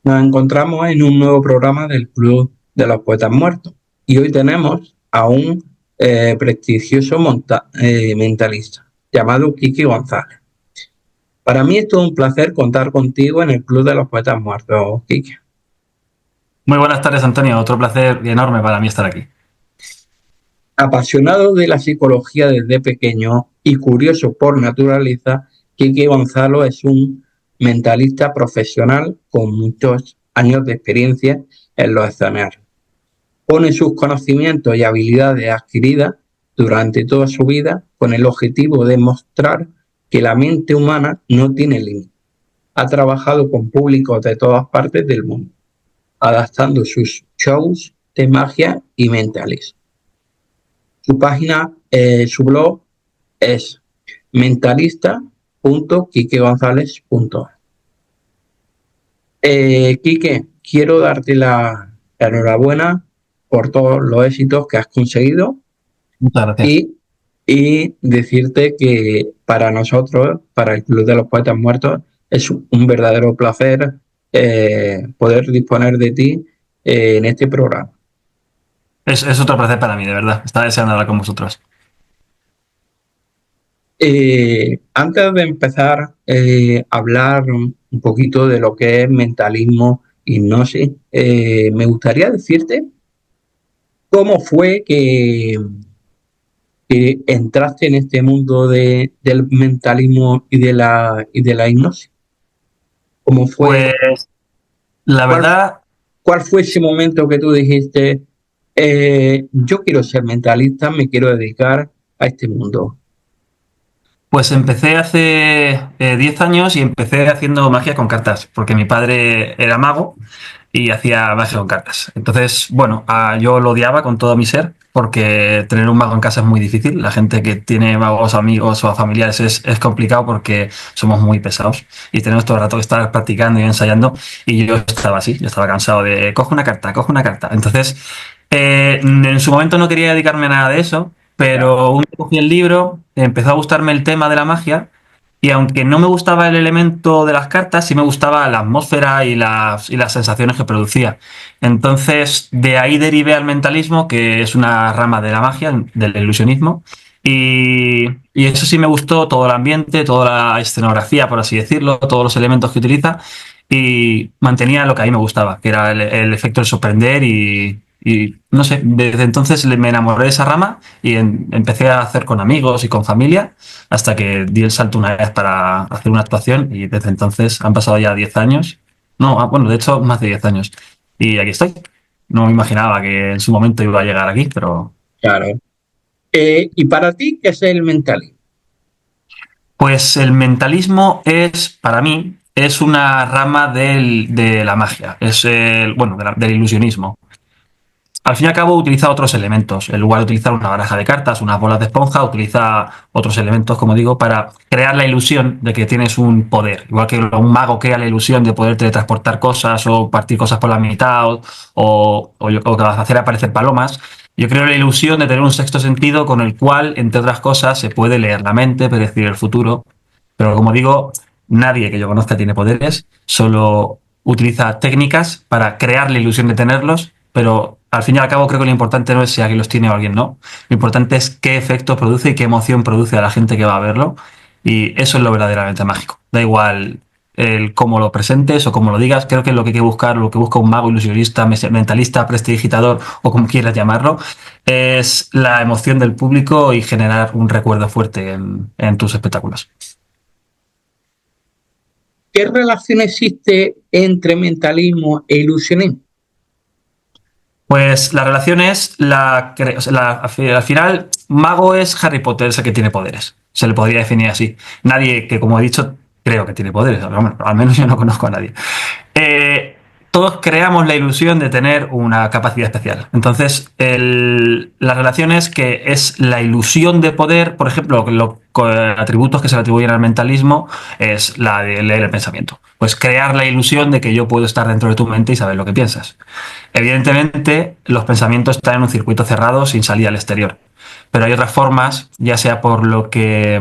Nos encontramos en un nuevo programa del Club de los Poetas Muertos y hoy tenemos a un prestigioso mentalista llamado Quique González. Para mí es todo un placer contar contigo en el Club de los Poetas Muertos, Quique. Muy buenas tardes, Antonio. Otro placer enorme para mí estar aquí. Apasionado de la psicología desde pequeño y curioso por naturaleza, Quique Gonzalo es un mentalista profesional con muchos años de experiencia en los escenarios. Pone sus conocimientos y habilidades adquiridas durante toda su vida con el objetivo de mostrar que la mente humana no tiene límites. Ha trabajado con públicos de todas partes del mundo, adaptando sus shows de magia y mentalismo. Su blog es mentalista.quiquegonzalez.es. Quique, quiero darte la enhorabuena por todos los éxitos que has conseguido Muchas gracias. y, y decirte que para nosotros, para el Club de los Poetas Muertos, es un verdadero placer poder disponer de ti en este programa. Es otro placer para mí, de verdad. Estaba deseando hablar con vosotros. Antes de empezar a hablar un poquito de lo que es mentalismo, hipnosis, me gustaría decirte cómo fue que entraste en este mundo del mentalismo y de la hipnosis. ¿Cómo fue? Pues la ¿Cuál, verdad, cuál fue ese momento que tú dijiste, yo quiero ser mentalista, me quiero dedicar a este mundo? pues empecé hace 10 años y empecé haciendo magia con cartas, porque mi padre era mago y hacía magia con cartas. Entonces, bueno, yo lo odiaba con todo mi ser, porque tener un mago en casa es muy difícil. La gente que tiene magos amigos o familiares es complicado porque somos muy pesados y tenemos todo el rato que estar practicando y ensayando. Y yo estaba así, yo estaba cansado de coge una carta, coge una carta. Entonces, en su momento no quería dedicarme a nada de eso, pero un día cogí el libro, empezó a gustarme el tema de la magia. Y aunque no me gustaba el elemento de las cartas, sí me gustaba la atmósfera y las sensaciones que producía. Entonces, de ahí derivé al mentalismo, que es una rama de la magia, del ilusionismo. Y eso sí me gustó, todo el ambiente, toda la escenografía, por así decirlo, todos los elementos que utiliza. Y mantenía lo que a mí me gustaba, que era el efecto de sorprender y no sé, desde entonces me enamoré de esa rama y empecé a hacer con amigos y con familia hasta que di el salto una vez para hacer una actuación y desde entonces han pasado ya 10 años. No, bueno, de hecho más de 10 años. Y aquí estoy. No me imaginaba que en su momento iba a llegar aquí, pero Claro. ¿Y para ti qué es el mentalismo? pues el mentalismo es, para mí, es una rama de la magia, es bueno, del ilusionismo. Al fin y al cabo utiliza otros elementos. En lugar de utilizar una baraja de cartas, unas bolas de esponja, utiliza otros elementos, como digo, para crear la ilusión de que tienes un poder. Igual que un mago crea la ilusión de poder teletransportar cosas o partir cosas por la mitad o que vas a hacer aparecer palomas. Yo creo la ilusión de tener un sexto sentido con el cual, entre otras cosas, se puede leer la mente, predecir el futuro. Pero como digo, nadie que yo conozca tiene poderes, solo utiliza técnicas para crear la ilusión de tenerlos, pero al fin y al cabo creo que lo importante no es si alguien los tiene o alguien no. Lo importante es qué efecto produce y qué emoción produce a la gente que va a verlo. Y eso es lo verdaderamente mágico. Da igual el cómo lo presentes o cómo lo digas. Creo que lo que hay que buscar, lo que busca un mago, ilusionista, mentalista, prestidigitador o como quieras llamarlo, es la emoción del público y generar un recuerdo fuerte en tus espectáculos. ¿Qué relación existe entre mentalismo e ilusionismo? Pues la relación es o sea, al final, mago es Harry Potter, es el que tiene poderes. Se le podría definir así. Nadie que, como he dicho, creo que tiene poderes. Al menos yo no conozco a nadie. Eh, Todos creamos la ilusión de tener una capacidad especial. Entonces, la relación es que es la ilusión de poder, por ejemplo, los atributos que se le atribuyen al mentalismo es la de leer el pensamiento. Pues crear la ilusión de que yo puedo estar dentro de tu mente y saber lo que piensas. Evidentemente, los pensamientos están en un circuito cerrado sin salida al exterior. Pero hay otras formas, ya sea por lo que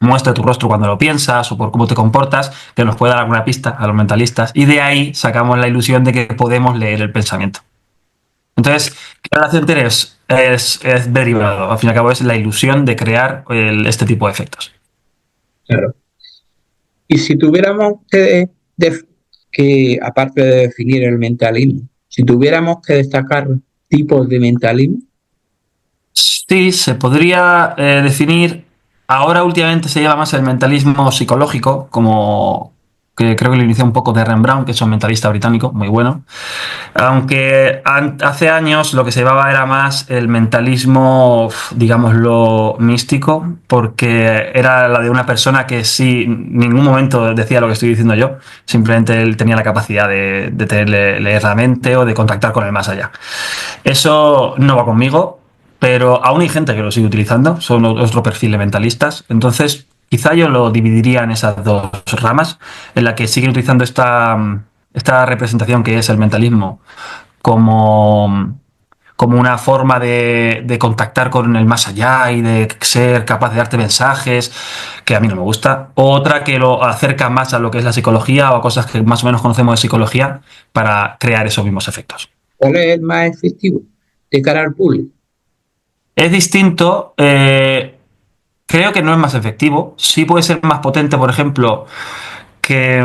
muestre tu rostro cuando lo piensas o por cómo te comportas, que nos puede dar alguna pista a los mentalistas. Y de ahí sacamos la ilusión de que podemos leer el pensamiento. Entonces, ¿qué relación tiene? Es derivado. Al fin y al cabo es la ilusión de crear este tipo de efectos. Claro. Y si tuviéramos que, aparte de definir el mentalismo, si tuviéramos que destacar tipos de mentalismo, Sí, se podría definir. Ahora últimamente se lleva más el mentalismo psicológico, como que creo que lo inició un poco Derren Brown, que es un mentalista británico muy bueno. Aunque hace años lo que se llevaba era más el mentalismo, digámoslo, místico, porque era la de una persona que sí, en ningún momento decía lo que estoy diciendo yo, simplemente él tenía la capacidad de leer la mente o de contactar con el más allá. Eso no va conmigo, pero aún hay gente que lo sigue utilizando, son otro perfil de mentalistas, entonces quizá yo lo dividiría en esas dos ramas, en la que siguen utilizando esta representación que es el mentalismo como, como una forma de contactar con el más allá y de ser capaz de darte mensajes, que a mí no me gusta. Otra que lo acerca más a lo que es la psicología o a cosas que más o menos conocemos de psicología para crear esos mismos efectos. ¿cuál es el más efectivo de cara al público? Es distinto, creo que no es más efectivo, sí puede ser más potente, por ejemplo, que,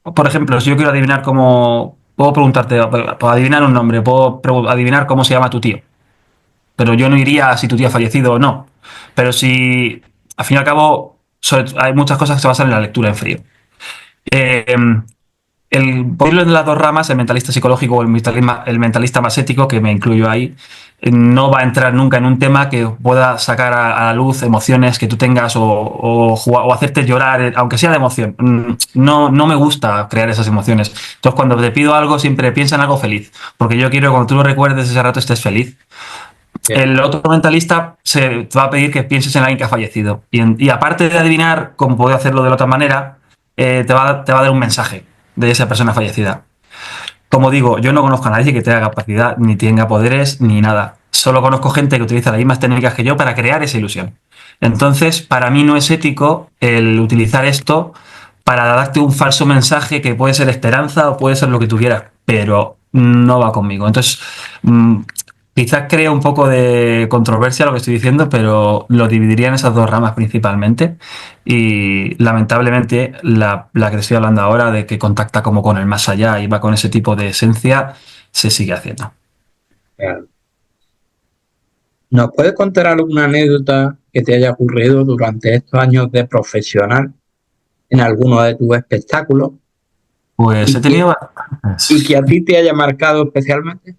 por ejemplo, si yo quiero adivinar cómo, puedo preguntarte, puedo adivinar un nombre, puedo adivinar cómo se llama tu tío, pero yo no iría a si tu tío ha fallecido o no. Pero si, al fin y al cabo, hay muchas cosas que se basan en la lectura en frío. Eh, por irlo de las dos ramas, el mentalista psicológico o el mentalista más ético, que me incluyo ahí, no va a entrar nunca en un tema que pueda sacar a la luz emociones que tú tengas o hacerte llorar, aunque sea de emoción. No, no me gusta crear esas emociones. Entonces, cuando te pido algo, siempre piensa en algo feliz, porque yo quiero que cuando tú lo recuerdes ese rato estés feliz. Bien, El otro mentalista se te va a pedir que pienses en alguien que ha fallecido. Y aparte de adivinar cómo puede hacerlo de la otra manera, te va a dar un mensaje de esa persona fallecida. Como digo, yo no conozco a nadie que tenga capacidad, ni tenga poderes, ni nada. Solo conozco gente que utiliza las mismas técnicas que yo para crear esa ilusión. Entonces, para mí no es ético el utilizar esto para darte un falso mensaje que puede ser esperanza o puede ser lo que tú quieras, pero no va conmigo. Entonces, quizás crea un poco de controversia lo que estoy diciendo, pero lo dividiría en esas dos ramas principalmente. Y lamentablemente la que te estoy hablando ahora, de que contacta como con el más allá y va con ese tipo de esencia, se sigue haciendo. claro. ¿Nos puedes contar alguna anécdota que te haya ocurrido durante estos años de profesional en alguno de tus espectáculos Pues he y que, tenido y que bastantes. a ti te haya marcado especialmente?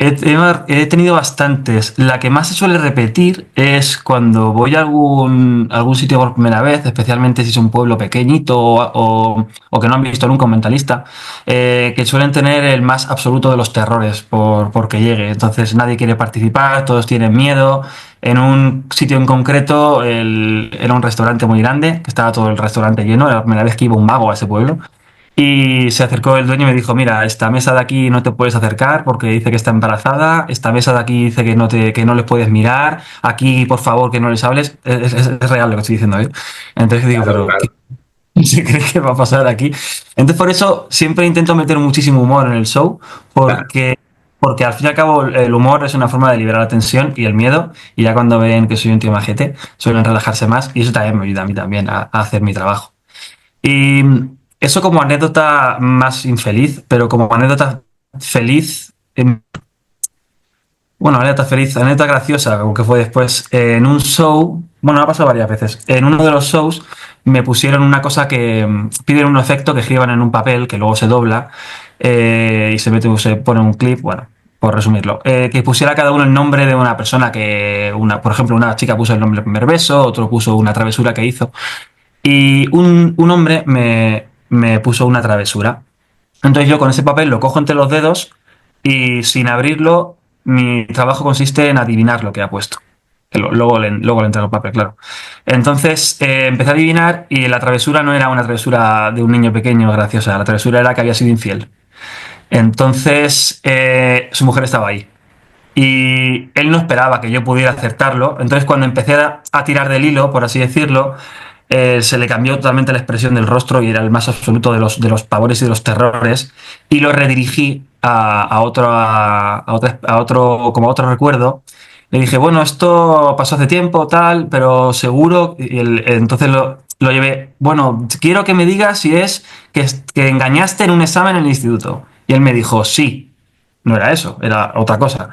He tenido bastantes. La que más se suele repetir es cuando voy a algún sitio por primera vez, especialmente si es un pueblo pequeñito o que no han visto nunca un mentalista, que suelen tener el más absoluto de los terrores porque llegue. Entonces nadie quiere participar, todos tienen miedo. En un sitio en concreto era un restaurante muy grande, que estaba todo el restaurante lleno, era la primera vez que iba un mago a ese pueblo. Y se acercó el dueño y me dijo, mira, esta mesa de aquí no te puedes acercar porque dice que está embarazada, esta mesa de aquí dice que no les puedes mirar, aquí por favor que no les hables. Es real lo que estoy diciendo, ¿eh? Entonces digo, Claro, pero ¿qué claro, se cree que va a pasar aquí? Entonces por eso siempre intento meter muchísimo humor en el show claro, porque al fin y al cabo el humor es una forma de liberar la tensión y el miedo y ya cuando ven que soy un tío majete suelen relajarse más y eso también me ayuda a mí también a hacer mi trabajo. Y eso como anécdota más infeliz, pero como anécdota feliz, bueno, anécdota feliz, anécdota graciosa, como que fue después, en un show, bueno, ha pasado varias veces, en uno de los shows me pusieron una cosa que piden un efecto que escriban en un papel que luego se dobla y se pone un clip, bueno, por resumirlo, que pusiera cada uno el nombre de una persona por ejemplo, una chica puso el nombre del primer beso, otro puso una travesura que hizo. Y un hombre me puso una travesura. Entonces yo con ese papel lo cojo entre los dedos y sin abrirlo, mi trabajo consiste en adivinar lo que ha puesto. Luego le entrego el papel, claro. Entonces empecé a adivinar y la travesura no era una travesura de un niño pequeño graciosa, la travesura era que había sido infiel. Entonces su mujer estaba ahí. y él no esperaba que yo pudiera acertarlo. Entonces, cuando empecé a tirar del hilo, por así decirlo, se le cambió totalmente la expresión del rostro y era el más absoluto de los pavores y de los terrores, y lo redirigí como a otro recuerdo. Le dije, bueno, esto pasó hace tiempo, tal, pero seguro. Entonces lo llevé, bueno, quiero que me digas si es que engañaste en un examen en el instituto. Y él me dijo, sí. No era eso, era otra cosa.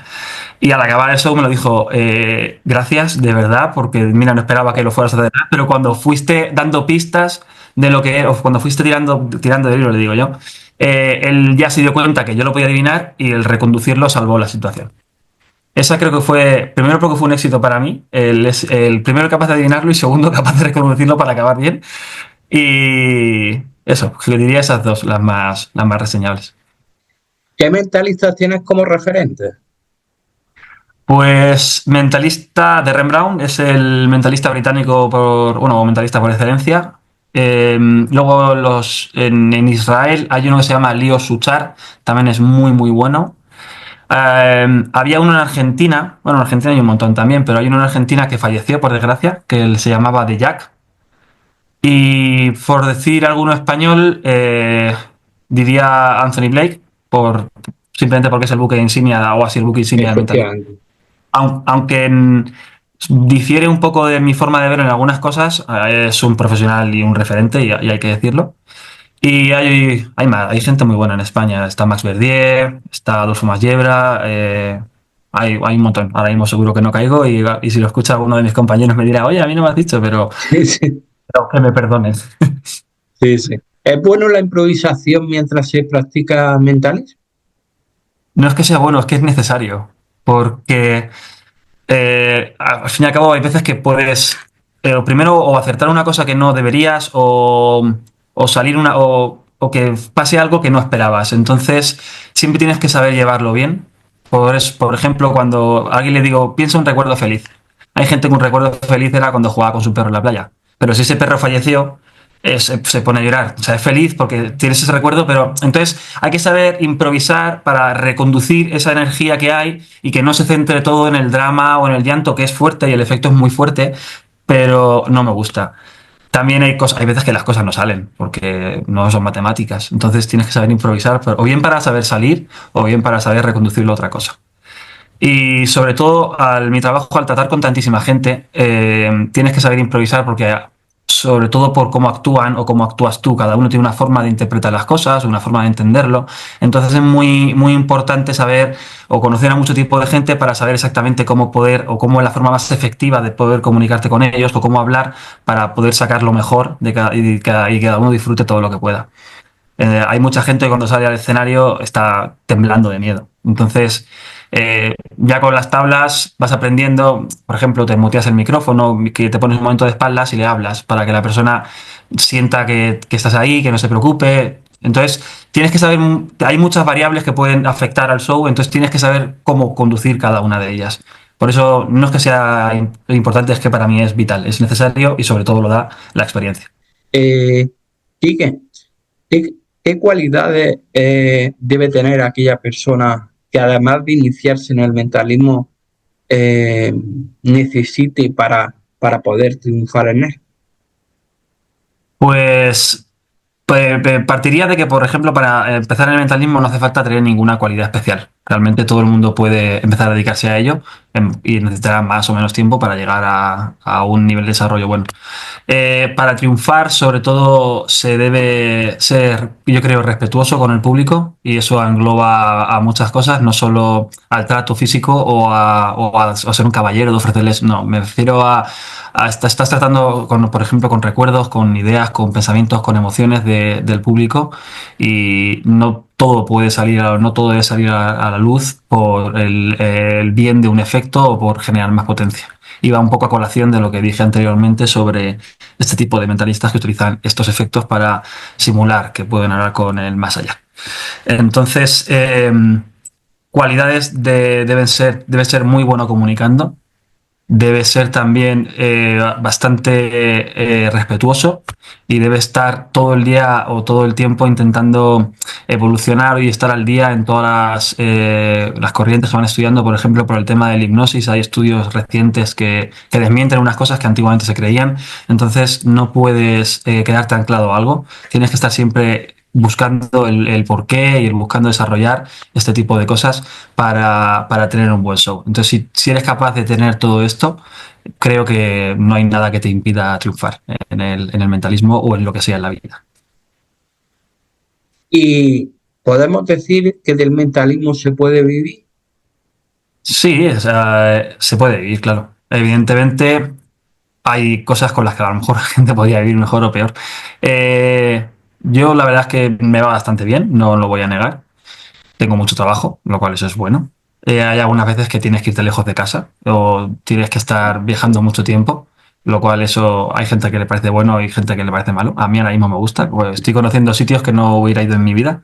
Y al acabar el show me lo dijo, gracias, de verdad, porque mira, no esperaba que lo fueras a hacer, pero cuando fuiste dando pistas de lo que, o cuando fuiste tirando del hilo, le digo yo, él ya se dio cuenta que yo lo podía adivinar y el reconducirlo salvó la situación. Esa creo que fue, primero porque fue un éxito para mí, el primero capaz de adivinarlo y segundo capaz de reconducirlo para acabar bien. Y eso, yo diría esas dos, las más reseñables. ¿Qué mentalistas tienes como referente? Pues mentalista de Ren Brown es el mentalista británico bueno, mentalista por excelencia. Luego en Israel hay uno que se llama Leo Suchar, también es muy muy bueno. Había uno en Argentina, bueno, en Argentina hay un montón también, pero hay uno en Argentina que falleció por desgracia, que él se llamaba The Jack. Y por decir alguno español, diría Anthony Blake, simplemente porque es el buque insignia o así el buque insignia del mentalista. Efectivamente. Aunque difiere un poco de mi forma de ver en algunas cosas, es un profesional y un referente, y hay que decirlo. Y hay gente muy buena en España. Está Max Verdier, está Adolfo Masiebra, hay un montón. Ahora mismo seguro que no caigo y si lo escucha alguno de mis compañeros me dirá, oye, a mí no me has dicho, Sí, sí, pero que me perdonen. sí, sí. ¿Es bueno la improvisación mientras se practica mentalismo? No es que sea bueno, es que es necesario. Porque al fin y al cabo hay veces que puedes primero o acertar una cosa que no deberías o salir o que pase algo que no esperabas. Entonces siempre tienes que saber llevarlo bien. Por ejemplo, cuando a alguien le digo, piensa un recuerdo feliz. Hay gente que un recuerdo feliz era cuando jugaba con su perro en la playa. Pero si ese perro falleció, se pone a llorar. O sea, es feliz porque tienes ese recuerdo, pero entonces hay que saber improvisar para reconducir esa energía que hay y que no se centre todo en el drama o en el llanto, que es fuerte y el efecto es muy fuerte, pero no me gusta. También hay veces que las cosas no salen porque no son matemáticas. Entonces tienes que saber improvisar, o bien para saber salir o bien para saber reconducirlo a otra cosa. Y sobre todo, mi trabajo, al tratar con tantísima gente, tienes que saber improvisar porque, sobre todo por cómo actúan o cómo actúas tú, cada uno tiene una forma de interpretar las cosas, una forma de entenderlo. Entonces es muy, muy importante saber o conocer a mucho tipo de gente para saber exactamente cómo poder o cómo es la forma más efectiva de poder comunicarte con ellos o cómo hablar para poder sacar lo mejor y cada uno disfrute todo lo que pueda. Hay mucha gente que cuando sale al escenario está temblando de miedo. Entonces, ya con las tablas vas aprendiendo, por ejemplo, te muteas el micrófono, que te pones un momento de espaldas y le hablas para que la persona sienta que estás ahí, que no se preocupe. Entonces, tienes que saber, hay muchas variables que pueden afectar al show, entonces tienes que saber cómo conducir cada una de ellas. Por eso no es que sea importante, es que para mí es vital, es necesario y sobre todo lo da la experiencia. Eh, Quique, ¿qué, qué cualidades debe tener aquella persona que además de iniciarse en el mentalismo eh, necesite para poder triunfar en él? Pues partiría de que, por ejemplo, para empezar en el mentalismo no hace falta tener ninguna cualidad especial. Realmente todo el mundo puede empezar a dedicarse a ello y necesitará más o menos tiempo para llegar a un nivel de desarrollo bueno. Para triunfar, sobre todo, se debe ser, yo creo, respetuoso con el público y eso engloba a muchas cosas, no solo al trato físico o a ser un caballero de ofrecerles, no, me refiero estás tratando, por ejemplo, con recuerdos, con ideas, con pensamientos, con emociones del público y no todo puede salir, no todo debe salir a la luz por el bien de un efecto o por generar más potencia. Y va un poco a colación de lo que dije anteriormente sobre este tipo de mentalistas que utilizan estos efectos para simular que pueden hablar con el más allá. Entonces, cualidades debe ser muy bueno comunicando, debe ser también bastante respetuoso y debe estar todo el día o todo el tiempo intentando evolucionar y estar al día en todas las corrientes que van estudiando. Por ejemplo, por el tema del hipnosis, hay estudios recientes que desmienten unas cosas que antiguamente se creían. Entonces, no puedes quedarte anclado a algo. Tienes que estar siempre buscando el porqué y buscando desarrollar este tipo de cosas para tener un buen show. Entonces, si eres capaz de tener todo esto, creo que no hay nada que te impida triunfar en el mentalismo o en lo que sea en la vida. Y podemos decir que del mentalismo se puede vivir. Sí, o sea, se puede vivir, claro. Evidentemente, hay cosas con las que a lo mejor la gente podría vivir mejor o peor. Yo la verdad es que me va bastante bien, no lo voy a negar. Tengo mucho trabajo, lo cual eso es bueno. Hay algunas veces que tienes que irte lejos de casa o tienes que estar viajando mucho tiempo, lo cual eso hay gente que le parece bueno y gente que le parece malo. A mí ahora mismo me gusta, pues estoy conociendo sitios que no hubiera ido en mi vida.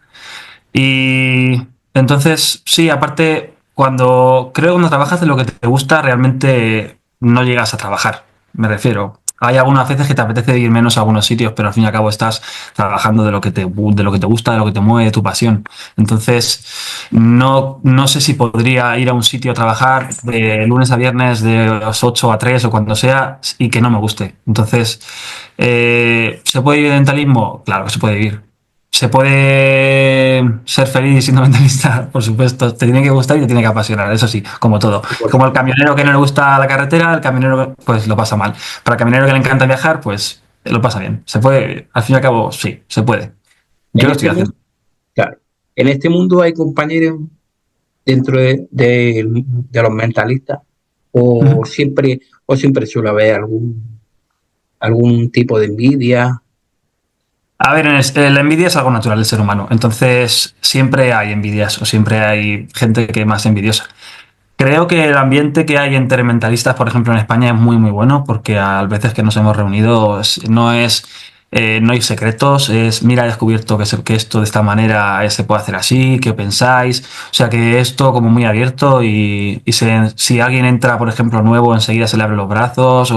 Y entonces, sí, aparte, creo que cuando trabajas de lo que te gusta, realmente no llegas a trabajar, me refiero. Hay algunas veces que te apetece ir menos a algunos sitios, pero al fin y al cabo estás trabajando de lo que te gusta, de lo que te mueve, de tu pasión. Entonces, no sé si podría ir a un sitio a trabajar de lunes a viernes de las 8 a 3 o cuando sea y que no me guste. Entonces, ¿se puede vivir de mentalismo? Claro que se puede vivir. Se puede ser feliz siendo mentalista, por supuesto. Te tiene que gustar y te tiene que apasionar, eso sí, como todo. Como el camionero que no le gusta la carretera, el camionero pues lo pasa mal. Para el camionero que le encanta viajar, pues lo pasa bien. Se puede, al fin y al cabo, sí, se puede. Yo En lo estoy este mundo, haciendo. claro, en este mundo hay compañeros dentro de los mentalistas Ujú. o siempre suele haber algún tipo de envidia. A ver, la envidia es algo natural del ser humano. Entonces, siempre hay envidias o siempre hay gente que es más envidiosa. Creo que el ambiente que hay entre mentalistas, por ejemplo, en España es muy, muy bueno, porque a veces que nos hemos reunido no hay secretos, es mira, he descubierto que esto de esta manera se puede hacer así, ¿qué pensáis? O sea que esto como muy abierto si alguien entra, por ejemplo, nuevo, enseguida se le abren los brazos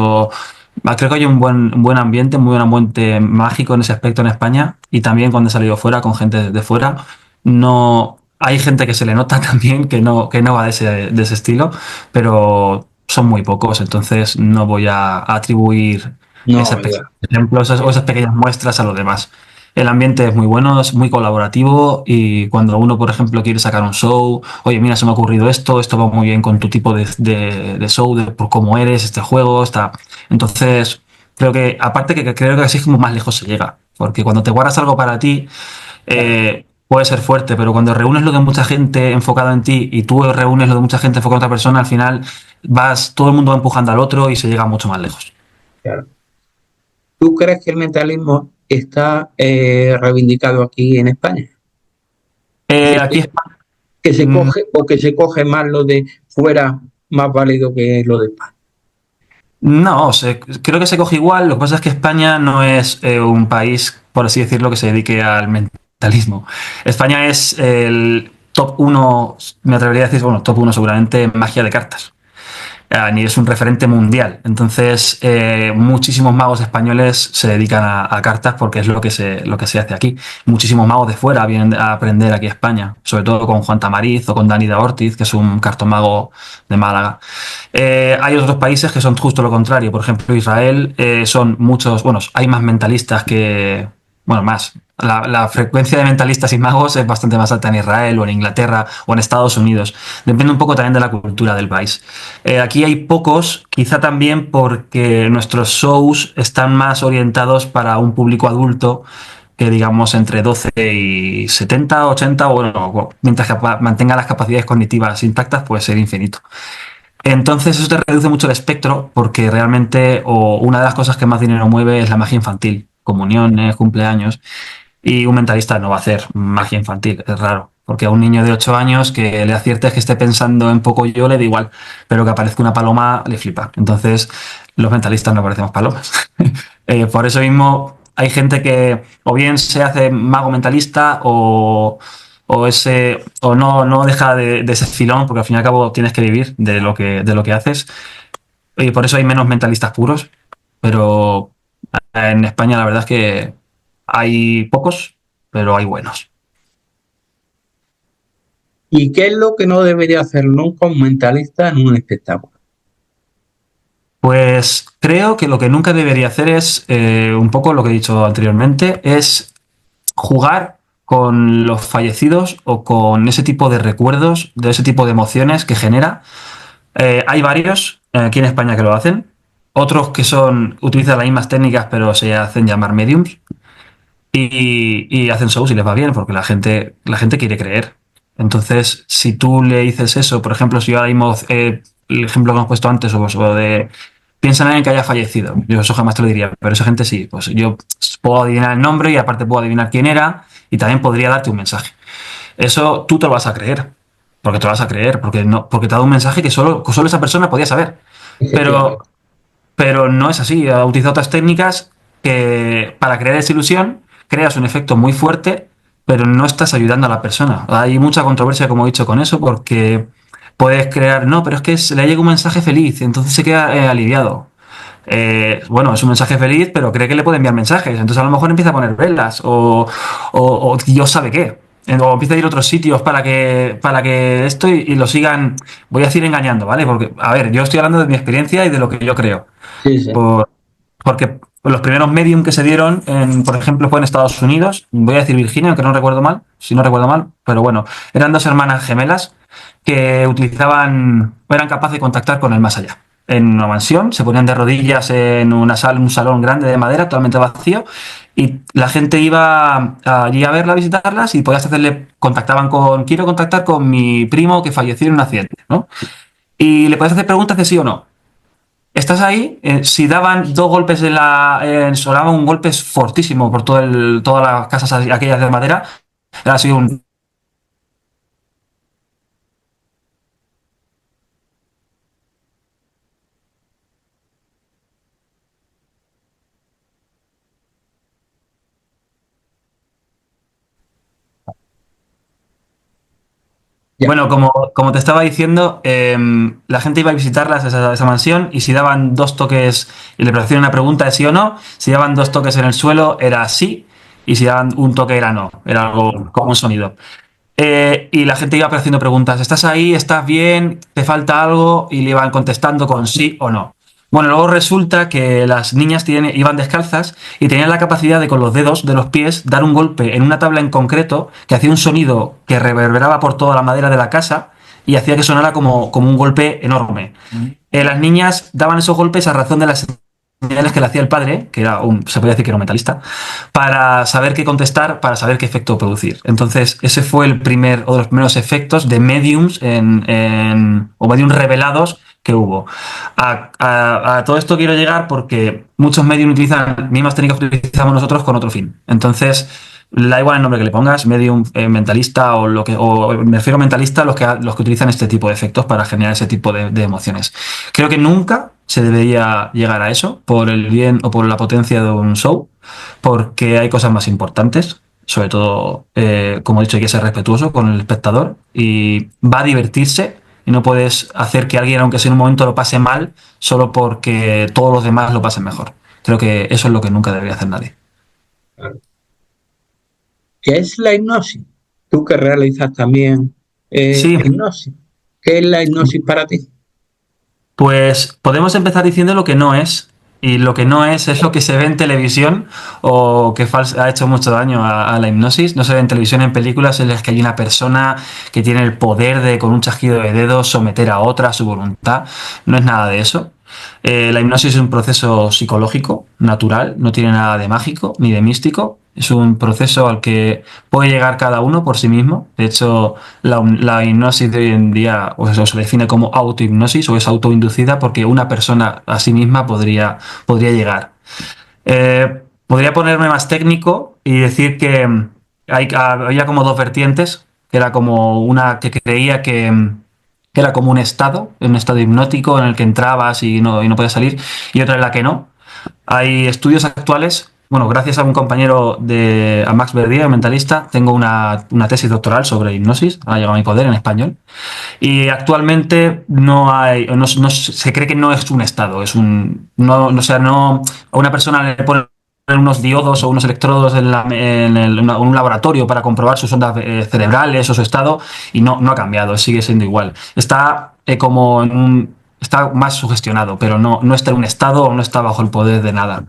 creo que hay un buen ambiente, muy buen ambiente mágico en ese aspecto en España y también cuando he salido fuera con gente de fuera. No, hay gente que se le nota también que no va de ese estilo, pero son muy pocos, entonces no voy a atribuir esos No, pequeños ya. ejemplos o esas pequeñas muestras a los demás. El ambiente es muy bueno, es muy colaborativo y cuando uno, por ejemplo, quiere sacar un show, oye, mira, se me ha ocurrido esto va muy bien con tu tipo de show, por cómo eres, este juego, está. Entonces, creo que, aparte que creo que así es como más lejos se llega, porque cuando te guardas algo para ti, Claro. puede ser fuerte, pero cuando reúnes lo de mucha gente enfocada en ti y tú reúnes lo de mucha gente enfocada en otra persona, al final todo el mundo va empujando al otro y se llega mucho más lejos. Claro. ¿Tú crees que el mentalismo está reivindicado aquí en España? Es decir, Aquí que se mm, coge o que se coge más lo de fuera más válido que lo de España. no, creo que se coge igual. Lo que pasa es que España no es un país, por así decirlo, que se dedique al mentalismo. España es el top uno, me atrevería a decir, bueno, top uno seguramente en magia de cartas. Ni es un referente mundial. Entonces, muchísimos magos españoles se dedican a cartas porque es lo que se hace aquí. Muchísimos magos de fuera vienen a aprender aquí a España, sobre todo con Juan Tamariz o con Dani de Ortiz, que es un cartomago de Málaga. Hay otros países que son justo lo contrario. Por ejemplo, Israel son muchos, bueno, hay más mentalistas bueno, más. La frecuencia de mentalistas y magos es bastante más alta en Israel o en Inglaterra o en Estados Unidos. Depende un poco también de la cultura del país. Aquí hay pocos, quizá también porque nuestros shows están más orientados para un público adulto que digamos entre 12 y 70, 80, o bueno, mientras que mantenga las capacidades cognitivas intactas, puede ser infinito. Entonces eso te reduce mucho el espectro porque realmente una de las cosas que más dinero mueve es la magia infantil, comuniones, cumpleaños, y un mentalista no va a hacer magia infantil, es raro. Porque a un niño de 8 años que le aciertes que esté pensando en poco yo le da igual, pero que aparezca una paloma le flipa. Entonces los mentalistas no parecemos palomas. Por eso mismo hay gente que o bien se hace mago mentalista o no deja de ese filón, porque al fin y al cabo tienes que vivir de lo que haces. y por eso hay menos mentalistas puros, pero en España la verdad es que hay pocos, pero hay buenos. ¿Y qué es lo que no debería hacer nunca un mentalista en un espectáculo? Pues creo que lo que nunca debería hacer es, un poco lo que he dicho anteriormente, es jugar con los fallecidos o con ese tipo de recuerdos, de ese tipo de emociones que genera. Hay varios aquí en España que lo hacen, otros que utilizan las mismas técnicas pero se hacen llamar mediums y hacen shows y les va bien porque la gente quiere creer. Entonces, si tú le dices eso, por ejemplo, si yo ahora mismo, el ejemplo que hemos puesto antes, o de piensa en alguien que haya fallecido, yo eso jamás te lo diría, pero esa gente sí, pues yo puedo adivinar el nombre y aparte puedo adivinar quién era y también podría darte un mensaje. Eso tú te lo vas a creer, porque te lo vas a creer, porque no, porque te ha dado un mensaje que solo esa persona podía saber. Pero, Efectivamente. pero no es así. Ha utilizado otras técnicas que para crear esa ilusión creas un efecto muy fuerte, pero no estás ayudando a la persona. Hay mucha controversia, como he dicho, con eso, porque puedes crear, no, pero es que le llega un mensaje feliz, entonces se queda aliviado. Bueno, es un mensaje feliz, pero cree que le puede enviar mensajes. Entonces a lo mejor empieza a poner velas o Dios sabe qué. O empieza a ir a otros sitios para que esto y lo sigan, voy a decir engañando, ¿vale? Porque, a ver, yo estoy hablando de mi experiencia y de lo que yo creo. Sí, sí. Por- Porque los primeros medium que se dieron, por ejemplo, fue en Estados Unidos, voy a decir Virginia, aunque no recuerdo mal, si no recuerdo mal, pero bueno, eran dos hermanas gemelas que eran capaces de contactar con el más allá. En una mansión, se ponían de rodillas en un salón grande de madera, totalmente vacío, y la gente iba allí a verla, a visitarlas, y podías quiero contactar con mi primo que falleció en un accidente, ¿no? Y le podías hacer preguntas de sí o no. Estás ahí, si daban dos golpes sonaban un golpe fortísimo por todas las casas aquellas de madera, era así un. Ya. Bueno, como te estaba diciendo, la gente iba a visitarlas, esa mansión, y si daban dos toques y le hacían una pregunta de sí o no, si daban dos toques en el suelo era sí, y si daban un toque era no, era algo como un sonido. Y la gente iba haciendo preguntas, ¿estás ahí? ¿Estás bien? ¿Te falta algo? Y le iban contestando con sí o no. Bueno, luego resulta que las niñas iban descalzas y tenían la capacidad de con los dedos de los pies dar un golpe en una tabla en concreto que hacía un sonido que reverberaba por toda la madera de la casa y hacía que sonara como un golpe enorme. Las niñas daban esos golpes a razón de las señales que le hacía el padre, que se podría decir que era un mentalista, para saber qué contestar, para saber qué efecto producir. Entonces, ese fue uno de los primeros efectos de mediums o mediums revelados que hubo. A todo esto quiero llegar porque muchos mediums utilizan mismas técnicas que utilizamos nosotros con otro fin. Entonces, da igual el nombre que le pongas, medium, mentalista o me refiero a mentalista los que utilizan este tipo de efectos para generar ese tipo de emociones. Creo que nunca se debería llegar a eso por el bien o por la potencia de un show, porque hay cosas más importantes. Sobre todo, como he dicho, hay que ser respetuoso con el espectador y va a divertirse y no puedes hacer que alguien, aunque sea en un momento, lo pase mal solo porque todos los demás lo pasen mejor. Creo que eso es lo que nunca debería hacer nadie. Claro. ¿Qué es la hipnosis? Tú que realizas también Sí, hipnosis. ¿Qué es la hipnosis para ti? pues podemos empezar diciendo lo que no es. Y lo que no es lo que se ve en televisión o que ha hecho mucho daño a la hipnosis. No se ve en televisión, en películas en las que hay una persona que tiene el poder de, con un chasquido de dedos, someter a otra a su voluntad. No es nada de eso. La hipnosis es un proceso psicológico, natural, no tiene nada de mágico ni de místico. Es un proceso al que puede llegar cada uno por sí mismo. De hecho, la hipnosis de hoy en día o eso, se define como autohipnosis o es autoinducida porque una persona a sí misma podría llegar. Podría ponerme más técnico y decir que había como dos vertientes, que era como una que creía que era como un estado hipnótico en el que entrabas y no podías salir, y otra en la que no. Hay estudios actuales bueno, gracias a un compañero a Max Verdier, mentalista, tengo una tesis doctoral sobre hipnosis, ha llegado a mi poder en español. Y actualmente no hay, se cree que no es un estado, es o sea, no, a una persona le ponen unos diodos o unos electrodos en un laboratorio para comprobar sus ondas cerebrales o su estado y no ha cambiado, sigue siendo igual. Está está más sugestionado, pero no está en un estado o no está bajo el poder de nada.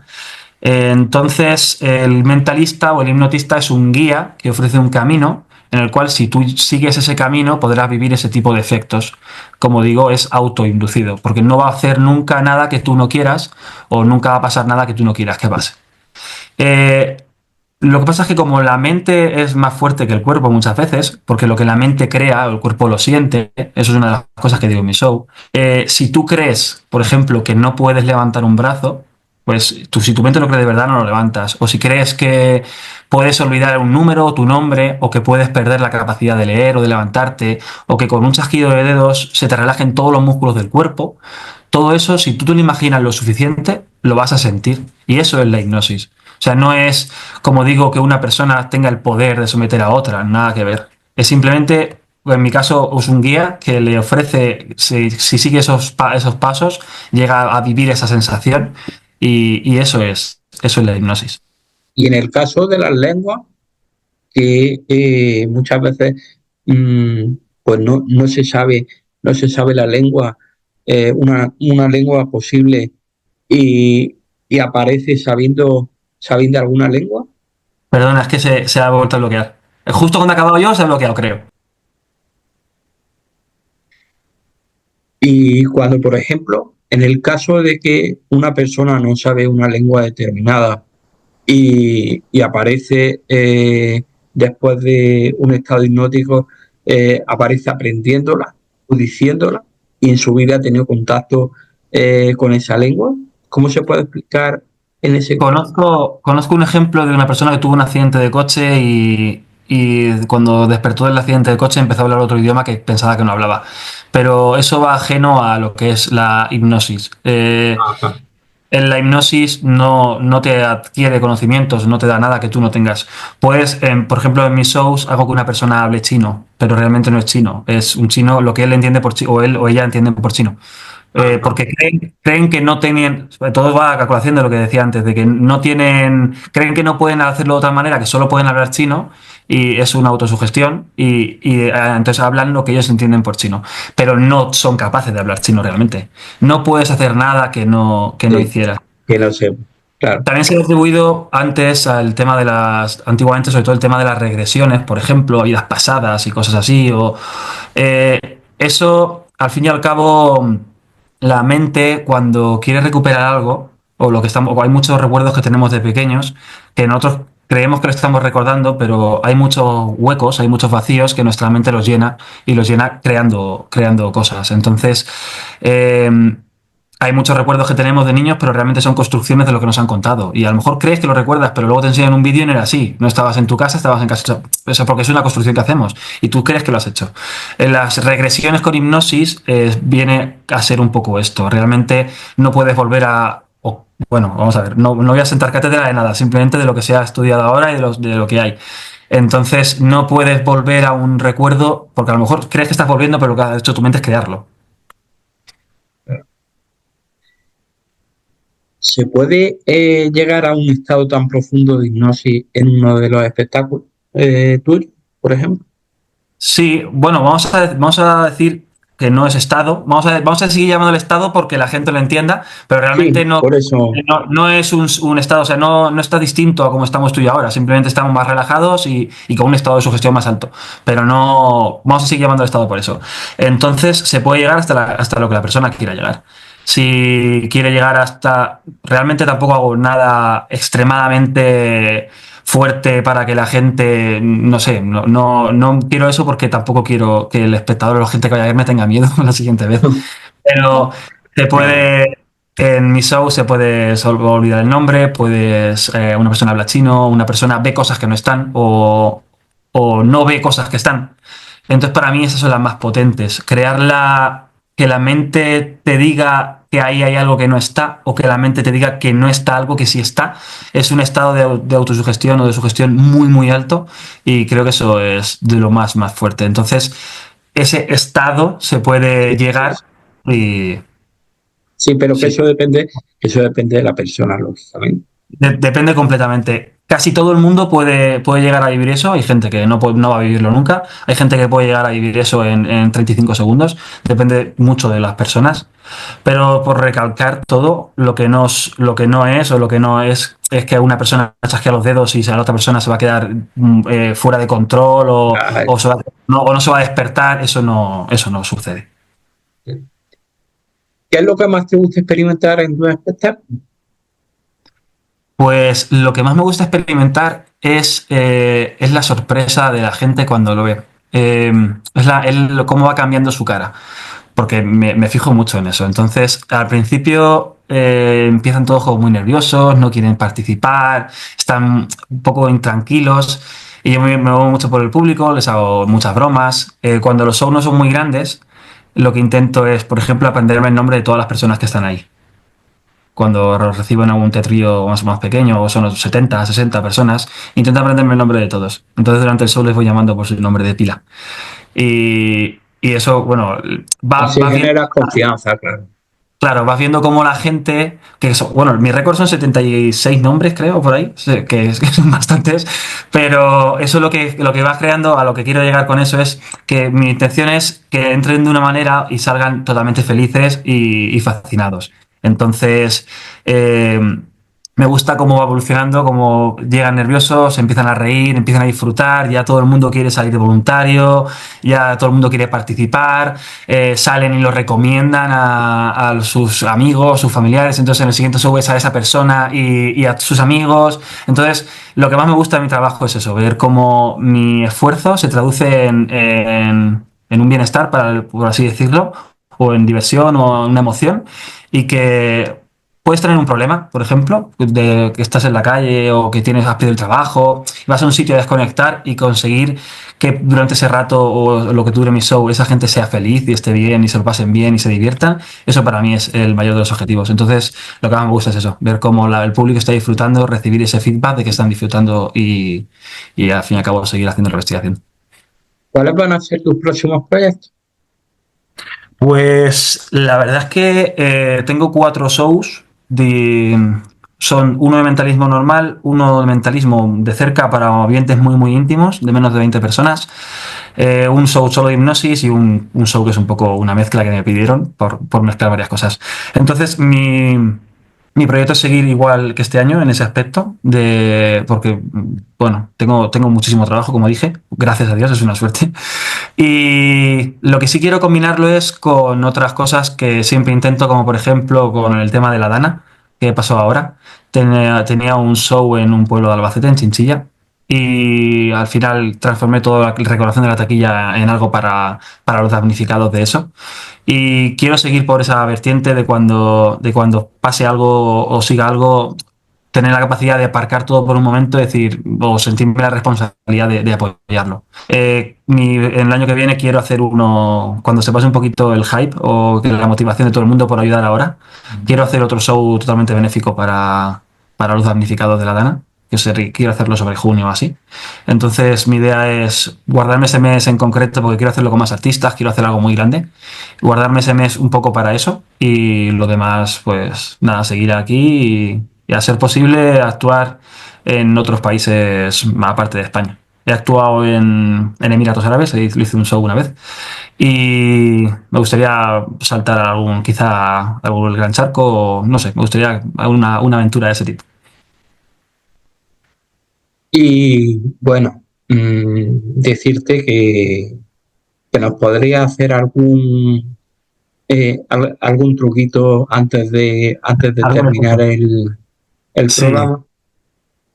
Entonces, el mentalista o el hipnotista es un guía que ofrece un camino en el cual si tú sigues ese camino podrás vivir ese tipo de efectos. Como digo, es autoinducido, porque no va a hacer nunca nada que tú no quieras o nunca va a pasar nada que tú no quieras que pase. Eh, lo que pasa es que como la mente es más fuerte que el cuerpo muchas veces, porque lo que la mente crea, el cuerpo lo siente, eso es una de las cosas que digo en mi show, si tú crees, por ejemplo, que no puedes levantar un brazo, pues si tu mente lo cree de verdad, no lo levantas. O si crees que puedes olvidar un número o tu nombre, o que puedes perder la capacidad de leer o de levantarte, o que con un chasquido de dedos se te relajen todos los músculos del cuerpo, todo eso, si tú te lo imaginas lo suficiente, lo vas a sentir. Y eso es la hipnosis. O sea, no es, como digo, que una persona tenga el poder de someter a otra, nada que ver. Es simplemente, en mi caso, es un guía que le ofrece, si sigue esos pasos, llega a vivir esa sensación y eso es la hipnosis. Y en el caso de las lenguas, que muchas veces pues no se sabe la lengua, una lengua posible y aparece sabiendo alguna lengua. Perdona, es que se ha vuelto a bloquear. Justo cuando he acabado yo se ha bloqueado, creo. Y cuando, por ejemplo, en el caso de que una persona no sabe una lengua determinada y aparece después de un estado hipnótico, aparece aprendiéndola o diciéndola y en su vida ha tenido contacto con esa lengua. ¿Cómo se puede explicar en ese caso? Conozco un ejemplo de una persona que tuvo un accidente de coche y cuando despertó del accidente de coche empezó a hablar otro idioma que pensaba que no hablaba. Pero eso va ajeno a lo que es la hipnosis. Ajá. En la hipnosis no te adquiere conocimientos, no te da nada que tú no tengas. Puedes, por ejemplo, en mis shows hago que una persona hable chino, pero realmente no es chino. Es un chino lo que él entiende por chino, o él o ella entienden por chino. Ajá. Porque creen que no tienen, todo va a calculación de lo que decía antes, de que no tienen, creen que no pueden hacerlo de otra manera, que solo pueden hablar chino y es una autosugestión y entonces hablan lo que ellos entienden por chino, pero no son capaces de hablar chino realmente. No puedes hacer nada que no Sí, hicieras. que no sé. Claro. También se ha atribuido antes al tema antiguamente sobre todo el tema de las regresiones, por ejemplo, vidas pasadas y cosas así, eso, al fin y al cabo, la mente cuando quiere recuperar algo, o hay muchos recuerdos que tenemos de pequeños, que nosotros creemos que lo estamos recordando, pero hay muchos huecos, hay muchos vacíos que nuestra mente los llena y los llena creando cosas. Entonces, eh, hay muchos recuerdos que tenemos de niños, pero realmente son construcciones de lo que nos han contado. Y a lo mejor crees que lo recuerdas, pero luego te enseñan un vídeo y no era así. No estabas en tu casa, estabas en casa. Eso porque es una construcción que hacemos. Y tú crees que lo has hecho. En las regresiones con hipnosis viene a ser un poco esto. Realmente no puedes volver bueno, vamos a ver. No voy a sentar cátedra de nada, simplemente de lo que se ha estudiado ahora y de lo que hay. Entonces no puedes volver a un recuerdo, porque a lo mejor crees que estás volviendo, pero lo que ha hecho tu mente es crearlo. ¿Se puede llegar a un estado tan profundo de hipnosis en uno de los espectáculos tuyos, por ejemplo? Sí, bueno, vamos a decir que no es estado. Vamos a seguir llamando el estado porque la gente lo entienda, pero realmente Sí, por eso. no es un estado, o sea, no está distinto a como estamos tú y yo ahora. Simplemente estamos más relajados y con un estado de sugestión más alto. Pero no, vamos a seguir llamando el estado por eso. Entonces, se puede llegar hasta lo que la persona quiera llegar. Si quiere llegar hasta. Realmente tampoco hago nada extremadamente fuerte para que la gente, no sé, no quiero eso porque tampoco quiero que el espectador o la gente que vaya a verme tenga miedo la siguiente vez. Pero se Claro. puede, en mi show se puede olvidar el nombre, una persona habla chino, una persona ve cosas que no están o no ve cosas que están. Entonces para mí esas son las más potentes. Que la mente te diga que ahí hay algo que no está o que la mente te diga que no está algo que sí está. Es un estado de autosugestión o de sugestión muy, muy alto y creo que eso es de lo más fuerte. Entonces, ese estado se puede Sí, sí, llegar y sí, pero sí, que eso depende de la persona, lógicamente. depende completamente. Casi todo el mundo puede llegar a vivir eso. Hay gente que no va a vivirlo nunca. Hay gente que puede llegar a vivir eso en 35 segundos. Depende mucho de las personas. Pero por recalcar todo, lo que no es o lo que no es que una persona chasquea los dedos y la otra persona se va a quedar fuera de control Ah, o no se va a despertar. Eso no sucede. ¿qué es lo que más te gusta experimentar en tu espectáculo? Pues lo que más me gusta experimentar es la sorpresa de la gente cuando lo ve. Cómo va cambiando su cara, porque me fijo mucho en eso. Entonces, al principio empiezan todos como muy nerviosos, no quieren participar, están un poco intranquilos. Y yo me muevo mucho por el público, les hago muchas bromas. Cuando los shows no son muy grandes, lo que intento es, por ejemplo, aprenderme el nombre de todas las personas que están ahí cuando reciben algún tetrillo más pequeño, o son 70, 60 personas, intento aprenderme el nombre de todos. Entonces durante el show les voy llamando por su nombre de pila. Y eso, bueno, Así va viendo, generas confianza, claro. claro, vas viendo cómo la gente, bueno, mi récord son 76 nombres, creo, por ahí, que son bastantes, pero eso lo que va creando, a lo que quiero llegar con eso es que mi intención es que entren de una manera y salgan totalmente felices y fascinados. Entonces, eh, me gusta cómo va evolucionando, cómo llegan nerviosos, empiezan a reír, empiezan a disfrutar, ya todo el mundo quiere salir de voluntario, ya todo el mundo quiere participar, salen y lo recomiendan a sus amigos, sus familiares, entonces en el siguiente show ves a esa persona y a sus amigos. Entonces, lo que más me gusta de mi trabajo es eso, ver cómo mi esfuerzo se traduce en un bienestar, por así decirlo, o en diversión o en una emoción, y que puedes tener un problema, por ejemplo, de que estás en la calle o que has perdido el trabajo, y vas a un sitio a desconectar y conseguir que durante ese rato o lo que dure mi show esa gente sea feliz y esté bien y se lo pasen bien y se diviertan, eso para mí es el mayor de los objetivos. Entonces, lo que más me gusta es eso, ver cómo el público está disfrutando, recibir ese feedback de que están disfrutando y al fin y al cabo seguir haciendo la investigación. ¿Cuáles van a ser tus próximos proyectos? Pues la verdad es que tengo 4 shows. Son uno de mentalismo normal, uno de mentalismo de cerca para ambientes muy íntimos, de menos de 20 personas, un show solo de hipnosis y un show que es un poco una mezcla que me pidieron por mezclar varias cosas. Entonces, mi proyecto es seguir igual que este año en ese aspecto, porque, bueno, tengo muchísimo trabajo, como dije, gracias a Dios, es una suerte. Y lo que sí quiero combinarlo es con otras cosas que siempre intento, como por ejemplo con el tema de la Dana, que pasó ahora. Tenía un show en un pueblo de Albacete, en Chinchilla, y al final transformé toda la recaudación de la taquilla en algo para los damnificados de eso. Y quiero seguir por esa vertiente de cuando pase algo o siga algo, tener la capacidad de aparcar todo por un momento, decir, o sentirme la responsabilidad de apoyarlo. En el año que viene quiero hacer uno, cuando se pase un poquito el hype o que la motivación de todo el mundo por ayudar ahora, quiero hacer otro show totalmente benéfico para los damnificados de la Dana. Quiero hacerlo sobre junio o así. Entonces mi idea es guardarme ese mes en concreto porque quiero hacerlo con más artistas, quiero hacer algo muy grande, guardarme ese mes un poco para eso y lo demás, pues nada, seguir aquí y a ser posible actuar en otros países aparte de España. He actuado en Emiratos Árabes, hice un show una vez y me gustaría saltar a quizá algún gran charco, o no sé, me gustaría una aventura de ese tipo. Y bueno, decirte que nos podría hacer algún truquito antes de Algo de terminar foto. el Sí, programa.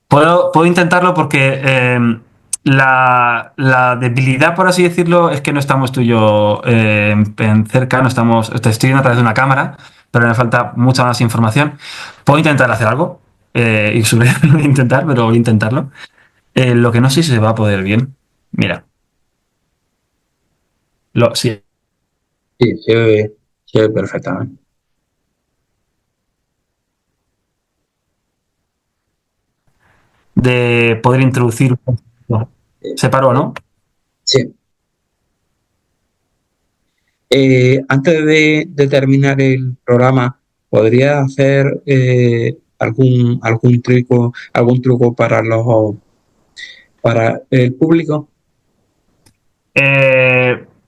puedo intentarlo porque la debilidad, por así decirlo, es que no estamos tú y yo en cerca, no estamos, te estoy viendo a través de una cámara, pero me falta mucha más información. Puedo intentar hacer algo y sobre lo voy a intentar, pero voy a intentarlo. Lo que no sé si se va a poder bien. Mira, sí, Sí, se ve perfectamente. de poder introducir. Se paró, ¿no? Sí. Antes de terminar el programa, ¿podría hacer algún truco para el público?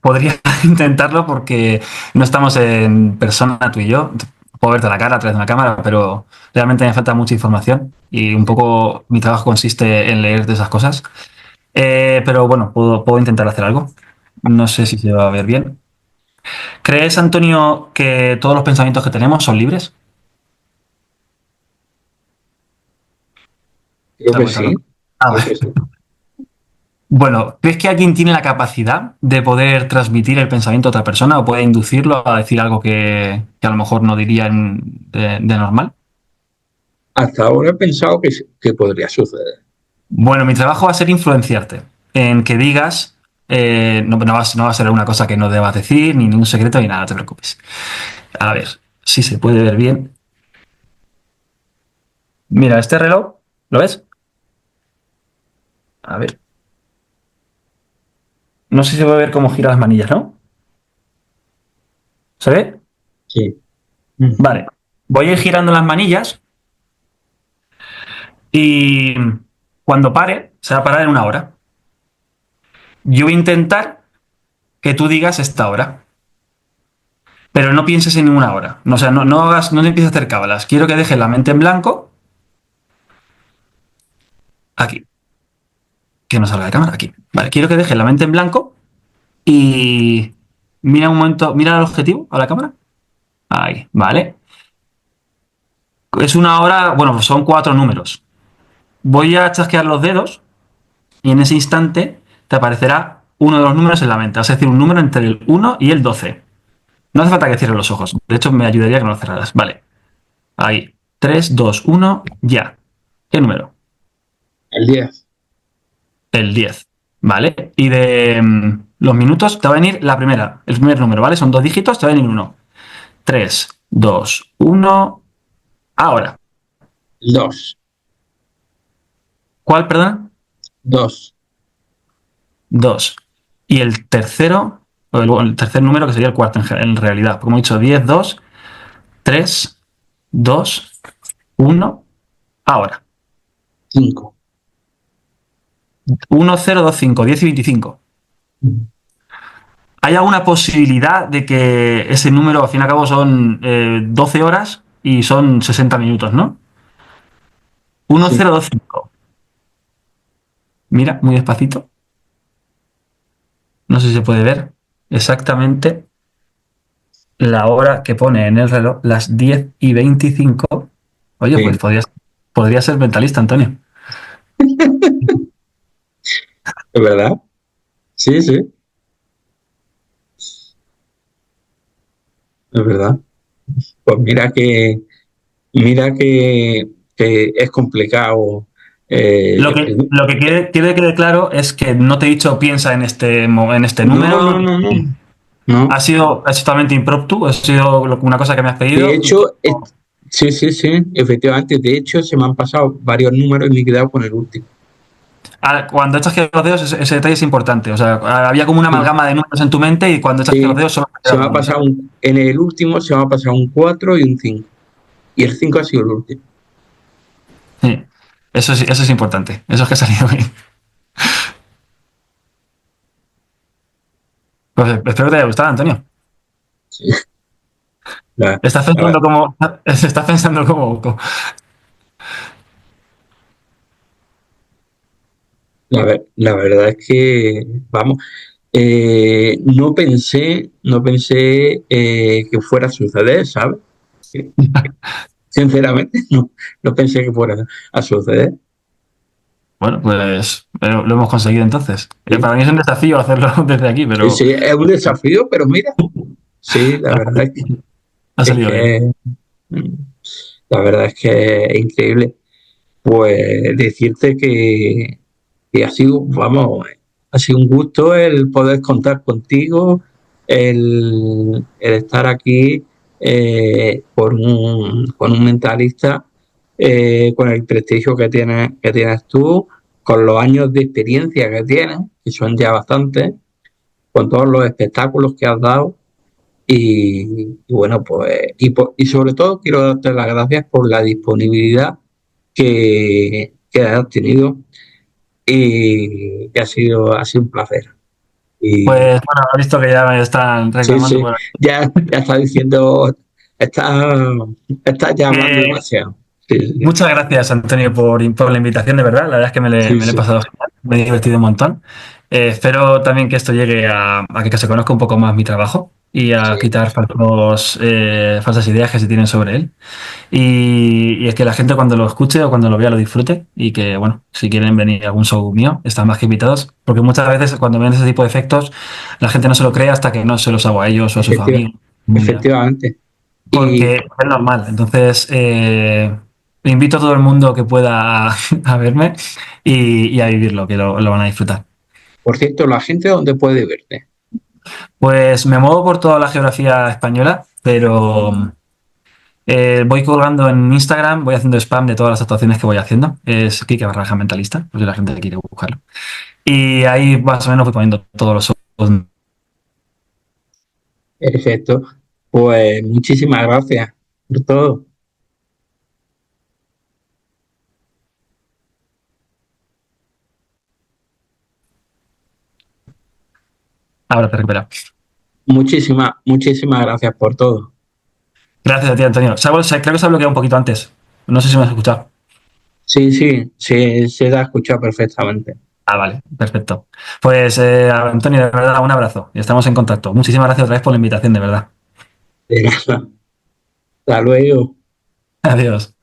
Podría intentarlo porque no estamos en persona tú y yo. Puedo verte la cara a través de una cámara, pero realmente me falta mucha información y un poco mi trabajo consiste en leer de esas cosas. Pero bueno, puedo intentar hacer algo. No sé si se va a ver bien. ¿Crees, Antonio, que todos los pensamientos que tenemos son libres? Creo Te lo que cuento, ¿no? sí, Ah, creo vale. que sí. Bueno, ¿crees que alguien tiene la capacidad de poder transmitir el pensamiento a otra persona o puede inducirlo a decir algo que a lo mejor no diría de normal? Hasta ahora he pensado que podría suceder. Bueno, mi trabajo va a ser influenciarte en que digas, no va a ser una cosa que no debas decir, ni ningún secreto, ni nada, no te preocupes. A ver, si se puede ver bien. Mira, este reloj, ¿lo ves? A ver, no sé si se puede ver cómo gira las manillas, ¿no? ¿Se ve? Sí. Mm. Vale. Voy a ir girando las manillas y cuando pare, se va a parar en una hora. Yo voy a intentar que tú digas esta hora, pero no pienses en ninguna hora. O sea, no te empieces a hacer cábalas. Quiero que dejes la mente en blanco aquí. Que no salga de cámara aquí. Vale, quiero que dejes la mente en blanco y mira un momento, mira el objetivo a la cámara. Ahí, vale. Es una hora, bueno, son 4 números. Voy a chasquear los dedos y en ese instante te aparecerá uno de los números en la mente. Vas a decir un número entre el 1 y el 12. No hace falta que cierres los ojos. De hecho, me ayudaría que no lo cerraras. Vale. Ahí. 3, 2, 1, ya. ¿Qué número? El 10. El 10. ¿Vale? Y de los minutos te va a venir el primer número, ¿vale? Son 2 dígitos, te va a venir uno. 3, 2, 1. Ahora. El 2. ¿Cuál, perdón? 2. 2. Y el tercero, o el tercer número que sería el cuarto en realidad. Como he dicho, 10, 2, 3, 2, 1. Ahora. 5. 1, 0, 2, 5, 10 y 25. ¿Hay alguna posibilidad de que ese número, al fin y al cabo, son 12 horas y son 60 minutos, ¿no? 1, Sí. 0, 2, 5. Mira, muy despacito. No sé si se puede ver exactamente la hora que pone en el reloj, las 10 y 25. Oye, pues Sí. podría ser mentalista, Antonio. ¿Es verdad? Sí, sí, es verdad. Pues mira que es complicado. Lo que, El- lo que quiere que quede claro es que no te he dicho piensa en este no, no, número. no, no. No. Ha sido totalmente impromptu, ha sido una cosa que me has De pedido. hecho, sí, sí, sí, efectivamente. De hecho, se me han pasado varios números y me he quedado con el último. Cuando echas que los dedos, ese detalle es importante. O sea, había como una Sí, amalgama de números en tu mente y cuando echas que los sí. dedos solo te Se quedan me los ha números. pasado en el último se me ha pasado un 4 y un 5. Y el 5 ha sido el último. Sí. Eso es importante. Eso es que ha salido bien. Pues espero que te haya gustado, Antonio. Sí. La, Estás la, pensando como. Estás pensando la verdad es que, vamos, no pensé que fuera a suceder, ¿sabes? Sinceramente, no pensé que fuera a suceder. Bueno, pues lo hemos conseguido entonces. Sí, Para mí es un desafío hacerlo desde aquí, sí, pero sí, es un desafío, pero mira, sí, la verdad ha es salido bien. que, mm, la verdad es que es increíble. Pues decirte que ha sido, vamos, ha sido un gusto el poder contar contigo, el estar aquí con un mentalista con el prestigio que tienes tú, con los años de experiencia que tienes, que son ya bastantes, con todos los espectáculos que has dado. Y bueno, pues, y sobre todo quiero darte las gracias por la disponibilidad que has tenido y que ha sido un placer. Pues Y bueno, he visto que ya me están sí, reclamando sí, por ya está diciendo, está, está ya hablando aquí. demasiado. Sí, sí, Muchas gracias, Antonio, por la invitación, de verdad. La verdad es que sí, me lo he sí, pasado genial, me he divertido un montón. Espero también que esto llegue a que se conozca un poco más mi trabajo y a sí. quitar falsas ideas que se tienen sobre él. Y es que la gente cuando lo escuche o cuando lo vea lo disfrute y que, bueno, si quieren venir a algún show mío, están más que invitados. Porque muchas veces cuando ven ese tipo de efectos, la gente no se lo cree hasta que no se los hago a ellos o a su Efectiva- familia. efectivamente. Y Porque es normal. Entonces, invito a todo el mundo que pueda a verme y a vivirlo, que lo van a disfrutar. por cierto, la gente donde puede verte. Pues me muevo por toda la geografía española, pero voy colgando en Instagram, voy haciendo spam de todas las actuaciones que voy haciendo. Es Kike Barraja Mentalista, por si la gente quiere buscarlo. Y ahí más o menos voy poniendo todos los shows. Perfecto. Pues muchísimas gracias por todo. Ahora te recupera. Muchísimas gracias por todo. Gracias a ti, Antonio. Creo que se ha bloqueado un poquito antes. No sé si me has escuchado. Sí, sí, sí, se te ha escuchado perfectamente. Ah, vale, perfecto. Pues Antonio, de verdad, un abrazo y estamos en contacto. Muchísimas gracias otra vez por la invitación, de verdad. De nada. Hasta luego. Adiós.